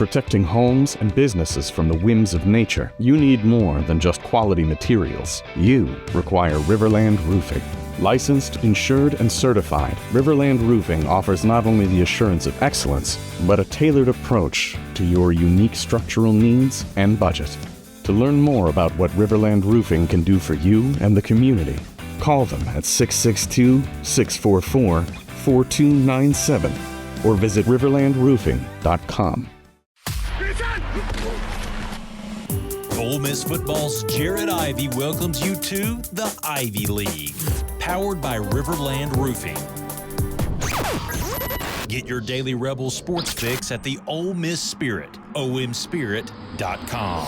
protecting homes and businesses from the whims of nature, you need more than just quality materials. You require RiverLand Roofing. Licensed, insured, and certified, RiverLand Roofing offers not only the assurance of excellence, but a tailored approach to your unique structural needs and budget. To learn more about what RiverLand Roofing can do for you and the community, call them at 662-644-4297 or visit riverlandroofing.com. Ole Miss football's Jared Ivey welcomes you to the Ivey League, powered by RiverLand Roofing. Get your daily Rebel sports fix at the Ole Miss Spirit, omspirit.com.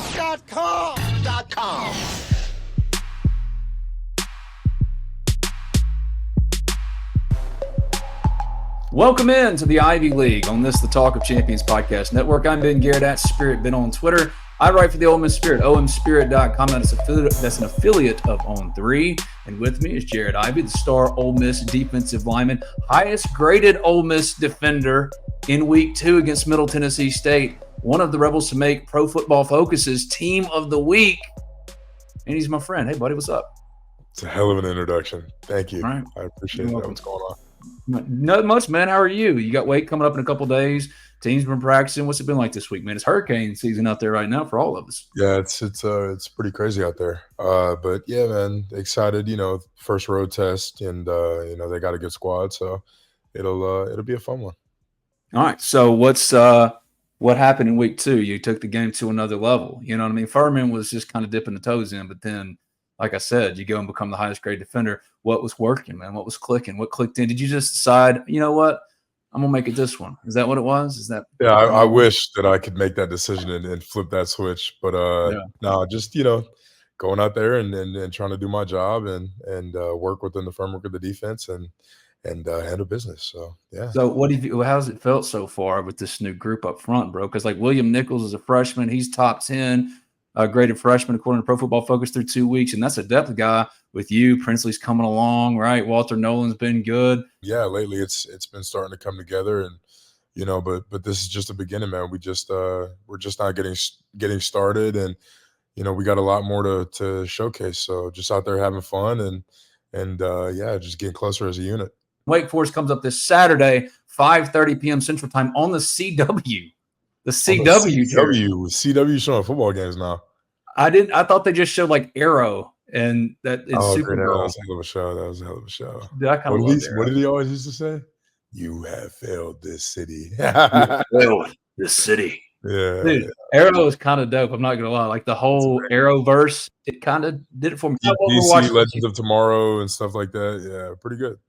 Welcome in to the Ivey League on the Talk of Champions podcast network. I'm Ben Garrett at Spirit Ben on Twitter. I write for the Ole Miss Spirit, omspirit.com. That's an affiliate of On3. And with me is Jared Ivey, the star Ole Miss defensive lineman, highest graded Ole Miss defender in week 2 against Middle Tennessee State. One of the Rebels to make Pro Football Focus's Team of the Week. And he's my friend. Hey, buddy, what's up? It's a hell of an introduction. Thank you. All right. I appreciate that. What's going on? Not much, man. How are you? You got weight coming up in a couple days. Team's been practicing. What's it been like this week, man? It's hurricane season out there right now for all of us. Yeah, it's pretty crazy out there. But yeah, man, excited. First road test, and they got a good squad, so it'll be a fun one. All right. So what happened in week 2? You took the game to another level. You know what I mean? Furman was just kind of dipping the toes in, but then, like I said, you go and become the highest grade defender. What was working, man? What was clicking? What clicked in? Did you just decide, you know what? I'm going to make it this one. Is that what it was? Is that? Yeah, I wish that I could make that decision and flip that switch. But no, just, going out there and trying to do my job and work within the framework of the defense and handle business. So, yeah. So how's it felt so far with this new group up front, bro? Because like William Nichols is a freshman. He's top 10 graded freshman according to Pro Football Focus through 2 weeks. And that's a depth guy with you. Princely's coming along, right? Walter Nolan's been good. Yeah, lately it's been starting to come together, and but this is just the beginning, man. We're just not getting started, and we got a lot more to showcase. So just out there having fun and just getting closer as a unit. Wake Forest comes up this Saturday, 5:30 p.m. Central Time on the CW. The CW. CW showing football games now. I thought they just showed like Arrow. And that is Super Bowl. That was a hell of a show. Dude, what did he always used to say? You have failed this city. Failed this city. Yeah. Dude, Arrow is kind of dope. I'm not going to lie. Like the whole Arrowverse, it kind of did it for me. DC Legends of Tomorrow and stuff like that. Yeah, pretty good.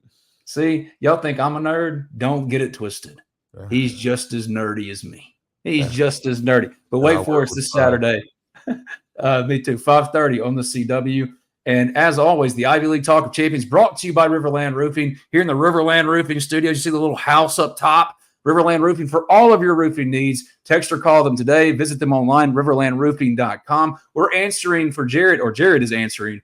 See, y'all think I'm a nerd? Don't get it twisted. He's just as nerdy as me. He's just as nerdy. But Wake Forest this Saturday. Me too. 5:30 on the CW. And as always, the Ivey League Talk of Champions brought to you by RiverLand Roofing. Here in the RiverLand Roofing studios, you see the little house up top. RiverLand Roofing for all of your roofing needs. Text or call them today. Visit them online, riverlandroofing.com. We're answering for Jared, or Jared is answering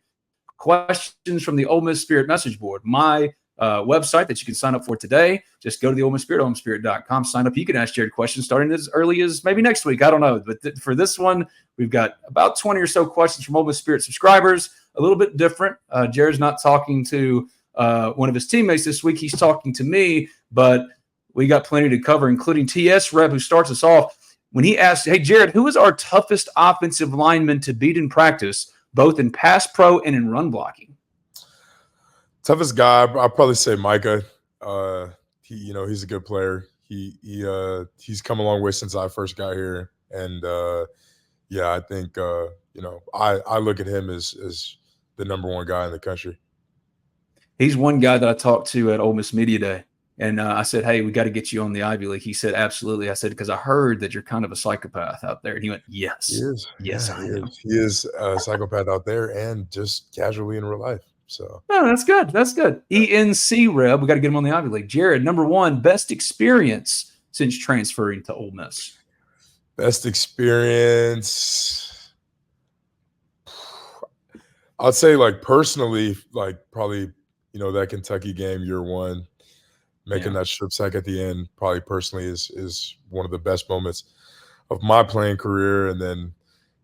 questions from the Ole Miss Spirit message board. My website that you can sign up for today. Just go to the Ole Miss Spirit, omspirit.com. Sign up. You can ask Jared questions starting as early as maybe next week. I don't know. But for this one, we've got about 20 or so questions from Ole Miss Spirit subscribers. A little bit different. Jared's not talking to one of his teammates this week. He's talking to me, but we got plenty to cover, including TS Reb, who starts us off. When he asked, hey, Jared, who is our toughest offensive lineman to beat in practice, both in pass pro and in run blocking? Toughest guy, I'd probably say Micah. He's a good player. He's come a long way since I first got here, and I think I look at him as the number one guy in the country. He's one guy that I talked to at Ole Miss Media Day, and I said, "Hey, we got to get you on the Ivy League." He said, "Absolutely." I said, "Because I heard that you're kind of a psychopath out there," and he went, "Yes, he is. Yes, I am. He is a psychopath out there, and just casually in real life." So, no, that's good. That's good. ENC Reb, we got to get him on the Ivy League. Jared, number one, best experience since transferring to Ole Miss. Best experience, I'd say, like, personally, like, probably, that Kentucky game year one, making that strip sack at the end, probably personally is one of the best moments of my playing career. And then,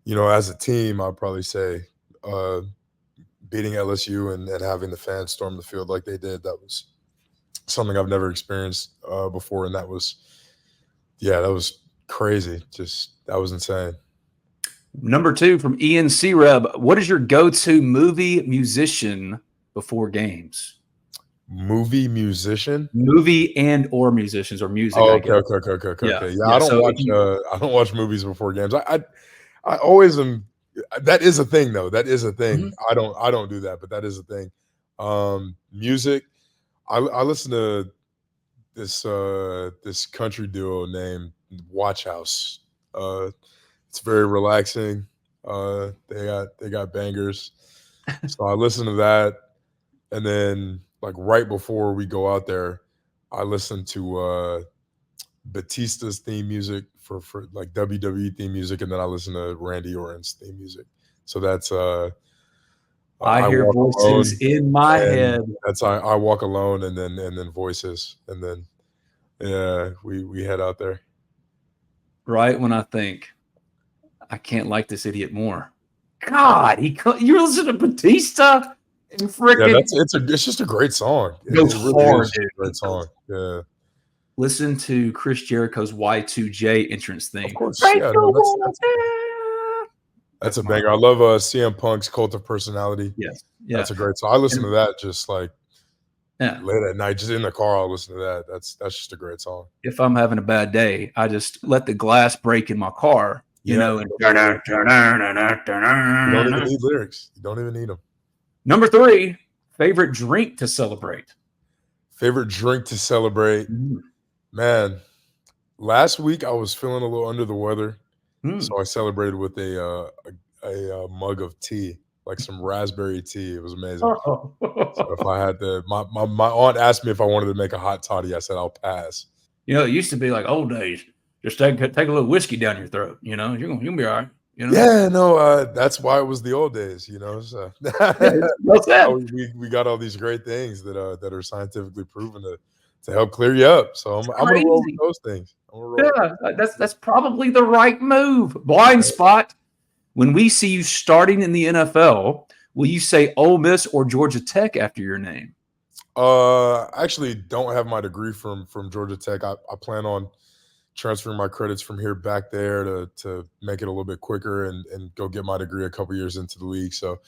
as a team, I'd probably say beating LSU and having the fans storm the field like they did. That was something I've never experienced before. And that was crazy. That was insane. Number 2 from Ian C. Reb. What is your go-to movie musician before games? Movie musician? Movie and or musicians or music. Oh, okay. Yeah, I don't watch movies before games. I always am. That is a thing, though. That is a thing. Mm-hmm. I don't do that, but that is a thing. Music. I listen to this country duo named Watch House. It's very relaxing. They got bangers. So I listen to that, and then like right before we go out there, I listen to Batista's theme music for like WWE theme music, and then I listen to Randy Orton's theme music. So that's I hear voices in my head. That's I walk alone, and then voices, and then we head out there. Right when I think I can't like this idiot more. God, you listen to Batista and freaking. Yeah, it's just a great song. It really is a great song. Yeah. Listen to Chris Jericho's Y2J entrance thing. Of course, that's a banger. I love CM Punk's Cult of Personality. Yes, that's a great song. I listen to that just like late at night, just in the car. I'll listen to that. That's just a great song. If I'm having a bad day, I just let the glass break in my car. You know, and you don't even need lyrics. You don't even need them. Number 3, favorite drink to celebrate. Favorite drink to celebrate, man. Last week I was feeling a little under the weather, so I celebrated with a mug of tea, like some raspberry tea. It was amazing. So if I had to, my aunt asked me if I wanted to make a hot toddy. I said I'll pass. It used to be like old days. Just take a little whiskey down your throat. You're gonna be all right. Yeah, no, that's why it was the old days. So we got all these great things that are scientifically proven to help clear you up. So I'm gonna roll with those things. That's probably the right move. Blind spot. When we see you starting in the NFL, will you say Ole Miss or Georgia Tech after your name? I actually don't have my degree from Georgia Tech. I plan on transferring my credits from here back there to make it a little bit quicker and go get my degree a couple years into the league. So,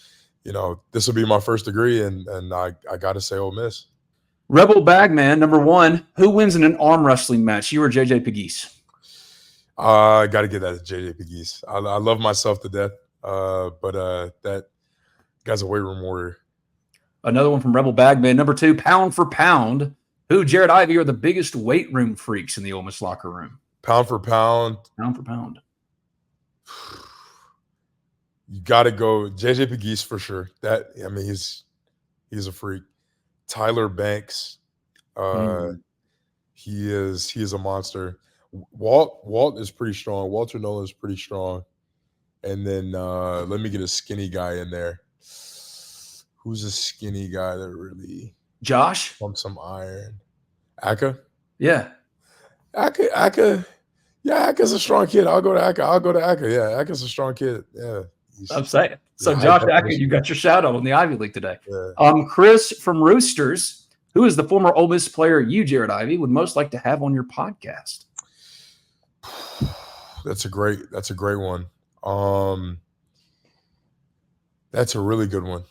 this will be my first degree, and I got to say Ole Miss. Rebel Bagman, number 1, who wins in an arm wrestling match, you or JJ Pegues? I got to give that to JJ Pegues. I love myself to death, but that guy's a weight room warrior. Another one from Rebel Bagman, number 2, pound for pound. Who, Jared Ivey, are the biggest weight room freaks in the Ole Miss locker room? Pound for pound. Pound for pound. You got to go JJ Pegues for sure. He's a freak. Tyler Banks, he is a monster. Walt is pretty strong. Walter Nolan is pretty strong. And then let me get a skinny guy in there. Who's a skinny guy that really Josh? Pump some iron. Aka? Yeah. Aka. Yeah, Aka's a strong kid. I'll go to Aka. Yeah, Aka's a strong kid. Yeah. I'm saying. So Josh Aka, you got your shout out on the Ivy League today. Yeah. Chris from Roosters, who is the former Ole Miss player you, Jared Ivey, would most like to have on your podcast? That's a great one. That's a really good one.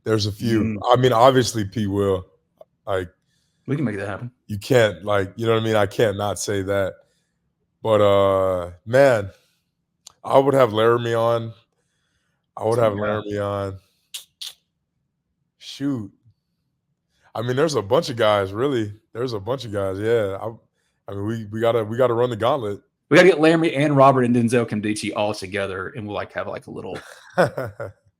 There's a few. I mean, obviously P will. We can make that happen. You can't, you know what I mean? I can't not say that. But man, I would have Laramie on. Shoot. I mean, there's a bunch of guys, really. Yeah. I mean, we gotta run the gauntlet. We gotta get Laramie and Robert and Denzel Kimdichie all together, and we'll have a little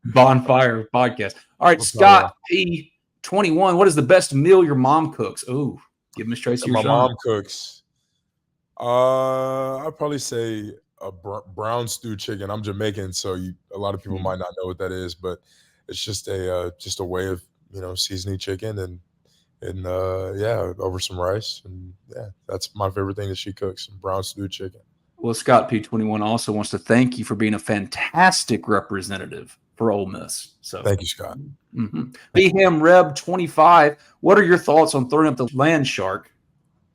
bonfire podcast. All right, Scott P. 21. What is the best meal your mom cooks? Ooh, give Miss Tracy your My shot. mom cooks. I'd probably say a brown stew chicken. I'm Jamaican, so a lot of people might not know what that is, but it's just a way of seasoning chicken and over some rice, and yeah, that's my favorite thing that she cooks: brown stew chicken. Well, Scott P21 also wants to thank you for being a fantastic representative for Ole Miss. So Thank you, Scott. BHAM Reb 25. What are your thoughts on throwing up the land shark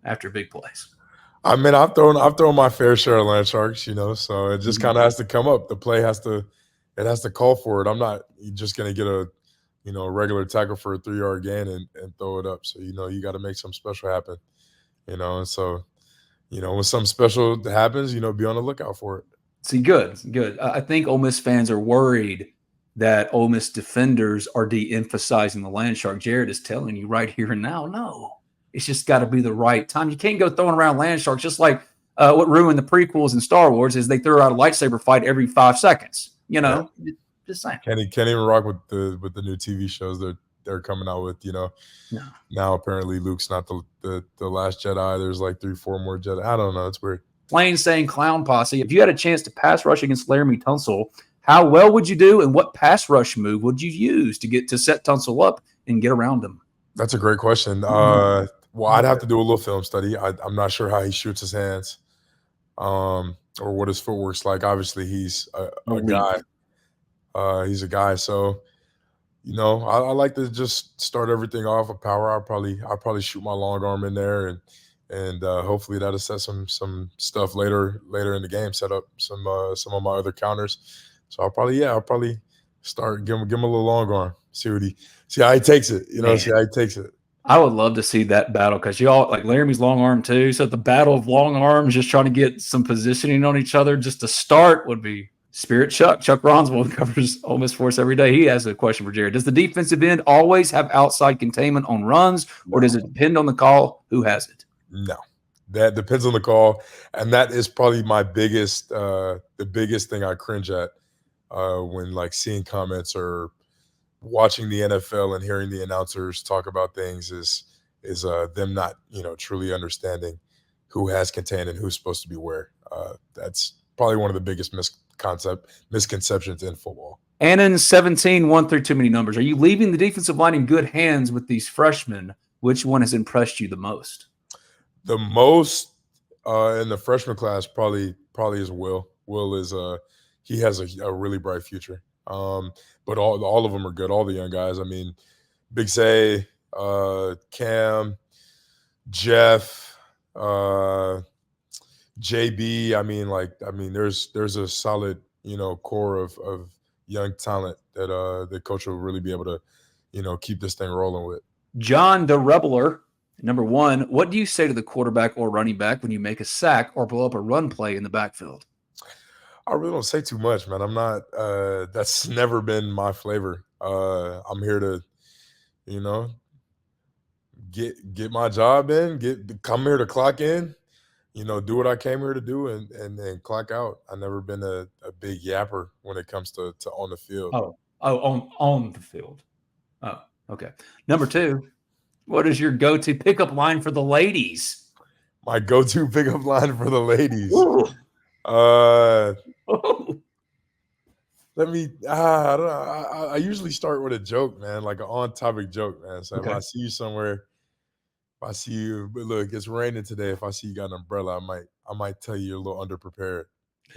after big plays? I mean, I've thrown my fair share of land sharks, so it just kind of has to come up. The play has to call for it. I'm not just going to get a regular tackle for a 3-yard gain and throw it up. So, you got to make something special happen, and so, when something special happens, be on the lookout for it. See, good. I think Ole Miss fans are worried that Ole Miss defenders are de-emphasizing the land shark. Jared is telling you right here and now, no, it's just got to be the right time. You can't go throwing around land sharks, just like what ruined the prequels in Star Wars is they threw out a lightsaber fight every 5 seconds. Just saying. Can't even rock with the new TV shows they're coming out with. No. Now apparently Luke's not the last Jedi. There's like 3-4 more Jedi. I don't know. It's weird. Plain saying clown posse. If you had a chance to pass rush against Laramie Tunsil, how well would you do, and what pass rush move would you use to set Tunsil up and get around him? That's a great question. Well, I'd have to do a little film study. I'm not sure how he shoots his hands, or what his footwork's like. Obviously, he's a guy. He's a guy, so I like to just start everything off with power. I'll probably shoot my long arm in there, and hopefully that'll set some stuff later in the game. Set up some of my other counters. So I'll probably start give him a little long arm. See how he takes it. See how he takes it. I would love to see that battle because y'all like Laramie's long arm too. So the battle of long arms, just trying to get some positioning on each other, just to start would be Spirit Chuck. Chuck Ronswell covers Ole Miss for us every day. He has a question for Jared. Does the defensive end always have outside containment on runs, or does it depend on the call? Who has it? No. That depends on the call, and that is probably my biggest, the biggest thing I cringe at when like seeing comments or watching the NFL and hearing the announcers talk about things is them not truly understanding who has contained and who's supposed to be where. That's probably one of the biggest misconceptions in football. Annan 17, 1 through too many numbers. Are you leaving the defensive line in good hands with these freshmen? Which one has impressed you the most? The most in the freshman class probably is Will. Will is he has a really bright future. But all of them are good. All the young guys. I mean, Big Zay, Cam, Jeff, JB. I mean, there's a solid core of young talent that the coach will really be able to keep this thing rolling with. John the Rebeler. Number 1, what do you say to the quarterback or running back when you make a sack or blow up a run play in the backfield? I really don't say too much, man. I'm not that's never been my flavor. I'm here to, get my job in, come here to clock in, do what I came here to do and then clock out. I've never been a big yapper when it comes to on the field. On the field. Oh, okay. Number 2. What is your go-to pickup line for the ladies? My go-to pickup line for the ladies. Let me. I usually start with a joke, man, like an on-topic joke, man. So okay. If I see you somewhere, but look, it's raining today. If I see you got an umbrella, I might tell you you're a little underprepared.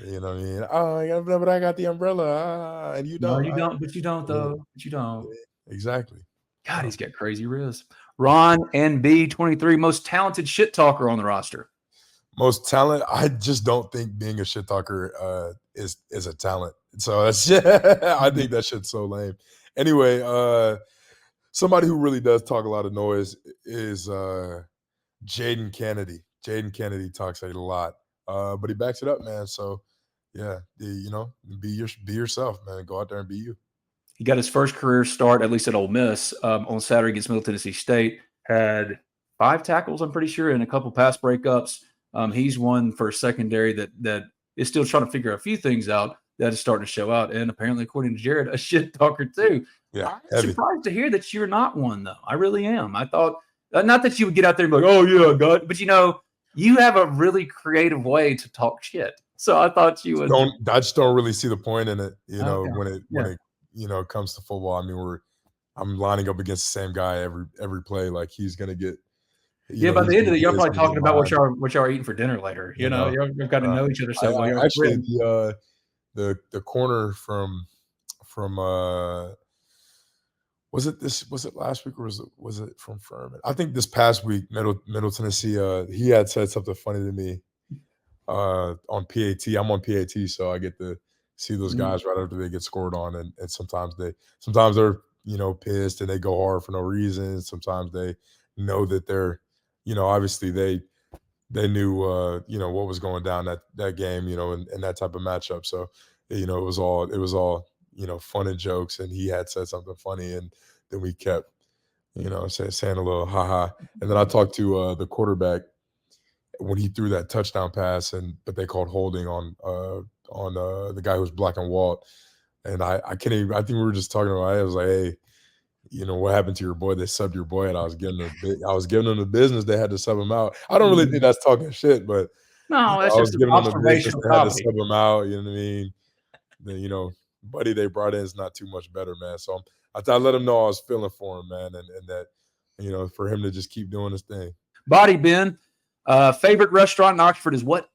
You know what I mean? Oh, but I got the umbrella, and you don't. No, you don't. But you don't, though. But you don't. Exactly. God, he's got crazy riz. Ron NB23, most talented shit talker on the roster. Most talent? I just don't think being a shit talker is a talent. So that's I think that shit's so lame. Anyway, somebody who really does talk a lot of noise is Jaden Kennedy. Jaden Kennedy talks a lot, but he backs it up, man. So yeah, be yourself, man. Go out there and be you. He got his first career start, at least at Ole Miss, on Saturday against Middle Tennessee State. Had 5 tackles, I'm pretty sure, and a couple pass breakups. He's one for secondary that is still trying to figure a few things out that is starting to show out. And apparently, according to Jared, a shit talker too. Yeah, I'm surprised to hear that you're not one, though. I really am. I thought not that you would get out there and be like, "Oh yeah, God," but you have a really creative way to talk shit. So I thought you would. I just don't really see the point in it. When it comes to football. I mean, I'm lining up against the same guy every play. Like he's gonna get By the end of it, y'all he's probably gonna talking be about what mad. y'all are eating for dinner later. You know, You've got to know each other so well. Y'all actually, friends. the corner from was it last week or was it from Furman? I think this past week, Middle Tennessee, he had said something funny to me on PAT. I'm on PAT, so I get to see those guys right after they get scored on, and sometimes they're pissed and they go hard for no reason. Sometimes they know that they're obviously they knew what was going down that game, and that type of matchup. So it was all fun and jokes, and he had said something funny, and then we kept saying a little haha. And then I talked to the quarterback when he threw that touchdown pass, but they called holding on the guy who was blocking Walt. And I can't even, I think we were just talking about it. I was like, hey, what happened to your boy? They subbed your boy, and I was giving them the business. They had to sub him out. I don't really think that's talking shit, but No, that's I was just giving them the business. observational They had to comedy. sub him out. You know what I mean? Then buddy they brought in is not too much better, man. So I let him know I was feeling for him, man, and that for him to just keep doing his thing. Body Ben, favorite restaurant in Oxford is what?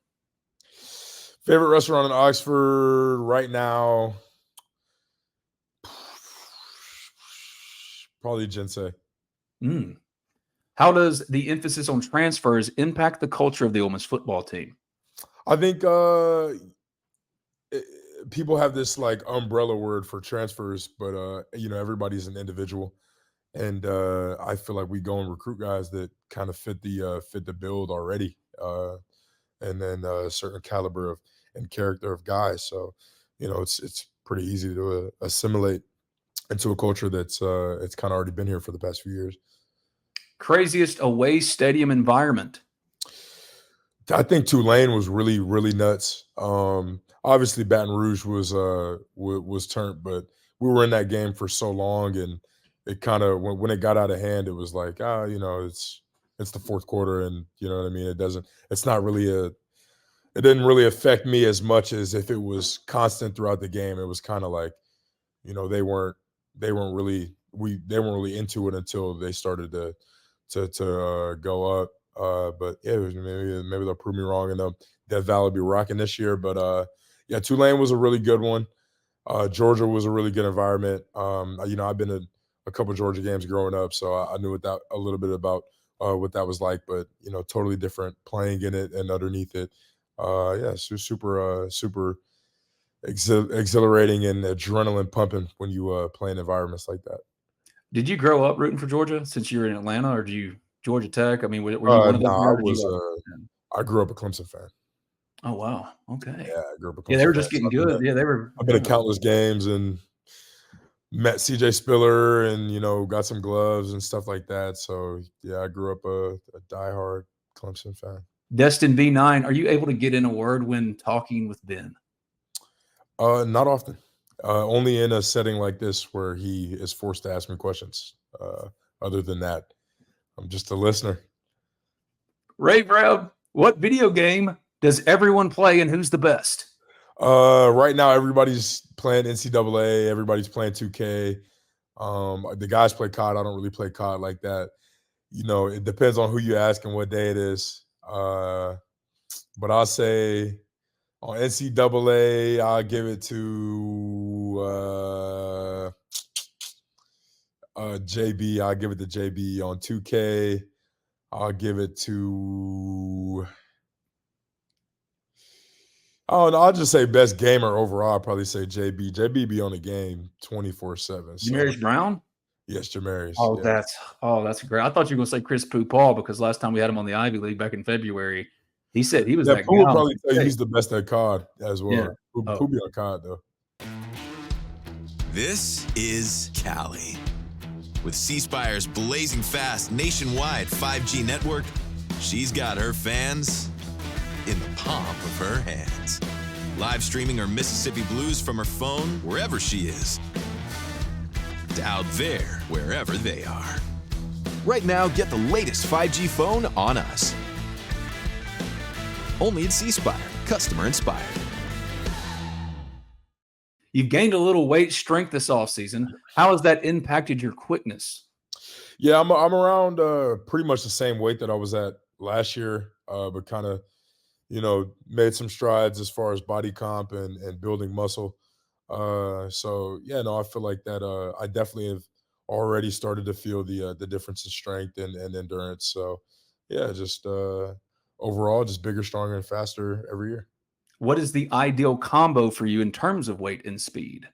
Favorite restaurant in Oxford right now, probably Jinsei. How does the emphasis on transfers impact the culture of the Ole Miss football team? I think people have this like umbrella word for transfers, but everybody's an individual, and I feel like we go and recruit guys that kind of fit the build already, and then a certain caliber of and character of guys. So it's pretty easy to assimilate into a culture that's it's kind of already been here for the past few years. Craziest away stadium environment? I think Tulane was really, really nuts. Obviously Baton Rouge was turned, but we were in that game for so long, and it kind of when it got out of hand, it was like, it's the fourth quarter, and you know what I mean. It didn't really affect me as much as if it was constant throughout the game. It was kind of like, they weren't really into it until they started to go up. But yeah, maybe they'll prove me wrong, and Death Valley will be rocking this year. But yeah, Tulane was a really good one. Georgia was a really good environment. I've been to a couple of Georgia games growing up, so I knew a little bit about what that was like. But totally different playing in it and underneath it. Super exhilarating and adrenaline pumping when you play in environments like that. Did you grow up rooting for Georgia since you were in Atlanta, or Georgia Tech? I mean, were you one of those? I grew up a Clemson fan. Oh wow, okay. Yeah, I grew up a Clemson Yeah, they were fan. just getting good. Yeah, they were. I've been to countless games and met CJ Spiller, and got some gloves and stuff like that. So yeah, I grew up a diehard Clemson fan. Destin V9, are you able to get in a word when talking with Ben? Not often. Only in a setting like this where he is forced to ask me questions. Other than that, I'm just a listener. Ray Brad, what video game does everyone play, and who's the best? Right now, everybody's playing NCAA. Everybody's playing 2K. The guys play COD. I don't really play COD like that. It depends on who you ask and what day it is. But I'll say on NCAA, I'll give it to JB. I'll give it to JB. On 2K, I'll give it to I'll just say best gamer overall. I'll probably say JB. JB be on the game 24/7. Jamarius Brown? Yes, Jamarius. Oh, yeah. that's great. I thought you were going to say Chris Paul because last time we had him on the Ivy League back in February, he said he was that Pooh guy. would probably tell you he's the best at COD as well. Yeah. Pooh be on COD, though. This is Cali. With C-Spire's blazing fast nationwide 5G network, she's got her fans in the palm of her hands. Live streaming her Mississippi Blues from her phone wherever she is. To out there wherever they are. Right now, get the latest 5G phone on us. Only at C-Spire, customer inspired. You've gained a little weight strength this offseason. How has that impacted your quickness? Yeah, I'm around pretty much the same weight that I was at last year, but kind of made some strides as far as body comp and building muscle. So yeah, no, I feel like that. I definitely have already started to feel the difference in strength and endurance. So yeah, just overall, just bigger, stronger, and faster every year. What is the ideal combo for you in terms of weight and speed?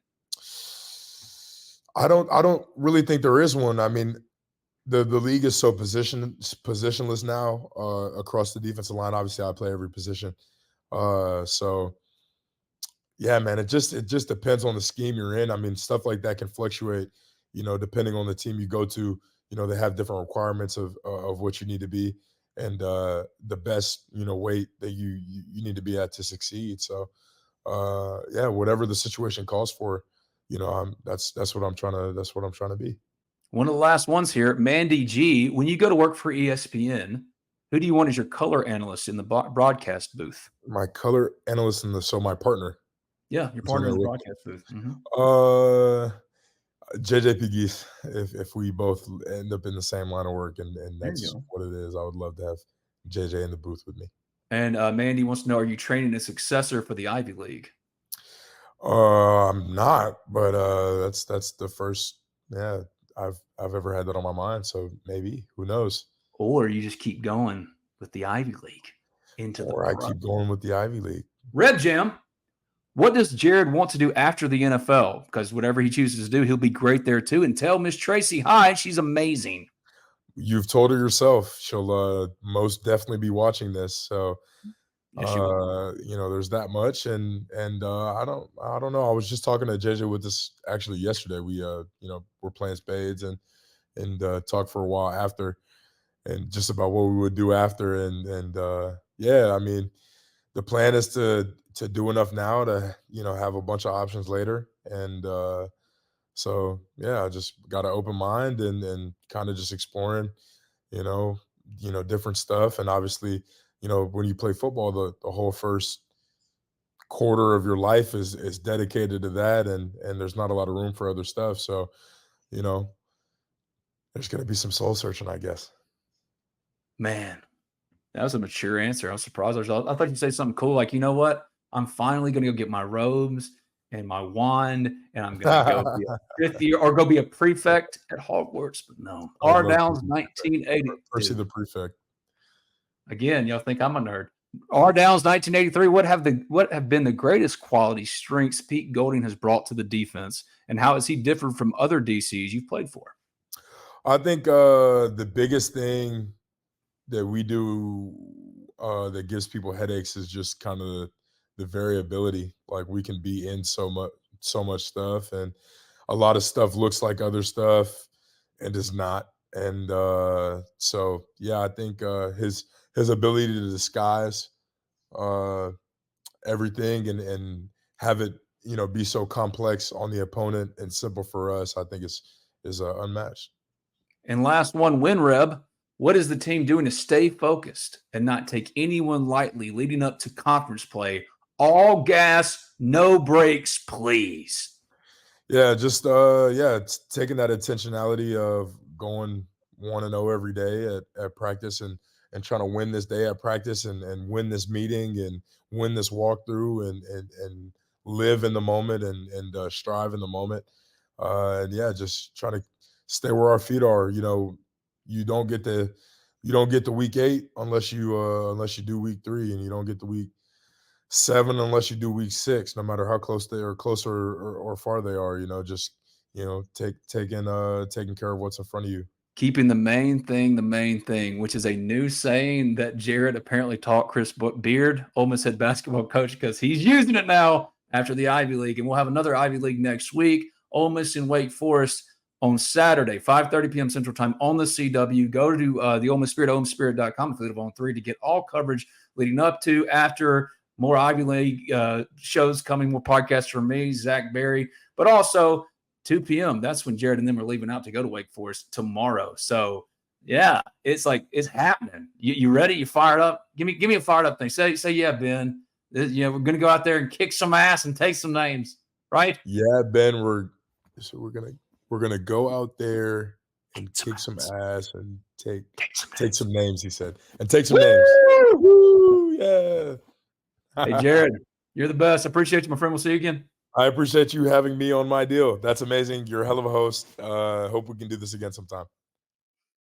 I don't really think there is one. I mean, the league is so positionless now across the defensive line. Obviously, I play every position. So yeah, man, it just depends on the scheme you're in. I mean, stuff like that can fluctuate, depending on the team you go to. They have different requirements of what you need to be and the best, weight that you need to be at to succeed. So yeah, whatever the situation calls for, that's what I'm trying to be. One of the last ones here, Mandy G. When you go to work for ESPN, who do you want as your color analyst in the broadcast booth? My color analyst so my partner. Yeah, your partner in the broadcast booth. JJP Geese, if we both end up in the same line of work and that's go. what it is, I would love to have JJ in the booth with me. And Mandy wants to know, are you training a successor for the Ivy League? I'm not, but that's the first I've ever had that on my mind. So maybe, who knows? Or you just keep going with the Ivy League or I keep going with the Ivy League. Red Jam, what does Jared want to do after the NFL? Because whatever he chooses to do, he'll be great there too. And tell Miss Tracy hi. She's amazing. You've told her yourself. She'll most definitely be watching this. So Yes, there's that much. And I don't know. I was just talking to JJ with this actually yesterday. We we're playing spades and talked for a while after and just about what we would do after. And yeah, I mean, the plan is to do enough now to, have a bunch of options later. And so, yeah, I just got an open mind and kind of just exploring, different stuff. And obviously, when you play football, the whole first quarter of your life is dedicated to that. And there's not a lot of room for other stuff. So, there's going to be some soul searching, I guess. Man, that was a mature answer. I was surprised. I thought you'd say something cool like, you know what? I'm finally going to go get my robes and my wand, and I'm going to go be a fifth year or go be a prefect at Hogwarts. But no, R Downs 1980. Percy the prefect. Again, y'all think I'm a nerd. R Downs 1983. What have been the greatest quality strengths Pete Golding has brought to the defense, and how is he different from other DCs you've played for? I think the biggest thing that we do that gives people headaches is just kind of the variability. Like, we can be in so much stuff, and a lot of stuff looks like other stuff and is not. And so yeah, I think his ability to disguise everything and have it be so complex on the opponent and simple for us, I think is unmatched. And last one, WinReb. What is the team doing to stay focused and not take anyone lightly leading up to conference play? All gas, no brakes, please. Yeah, just it's taking that intentionality of going 1-0 every day at practice and trying to win this day at practice and win this meeting and win this walkthrough and live in the moment and strive in the moment. And yeah, just trying to stay where our feet are. You don't get the week 8 unless you do week 3, and you don't get the week 7 unless you do week 6, no matter how close they are, closer or far they are. Taking care of what's in front of you. Keeping the main thing, which is a new saying that Jared apparently taught Chris Beard, Ole Miss head basketball coach, because he's using it now after the Ivy League. And we'll have another Ivy League next week. Ole Miss and Wake Forest on Saturday, 5:30 p.m. Central Time on the CW. Go to the Ole Miss Spirit, OleMissSpirit.com, affiliate of On 3 to get all coverage leading up to, after, more Ivy League shows coming, more podcasts from me, Zach Berry, but also 2 p.m. That's when Jared and them are leaving out to go to Wake Forest tomorrow. So yeah, it's happening. You ready? You fired up? Give me a fired up thing. Say yeah, Ben. We're gonna go out there and kick some ass and take some names, right? Yeah, Ben. We're gonna go out there and kick some ass and take some names, he said. And take some names. Woo! Yeah. Hey, Jared, you're the best. I appreciate you, my friend. We'll see you again. I appreciate you having me on my deal. That's amazing. You're a hell of a host. Hope we can do this again sometime.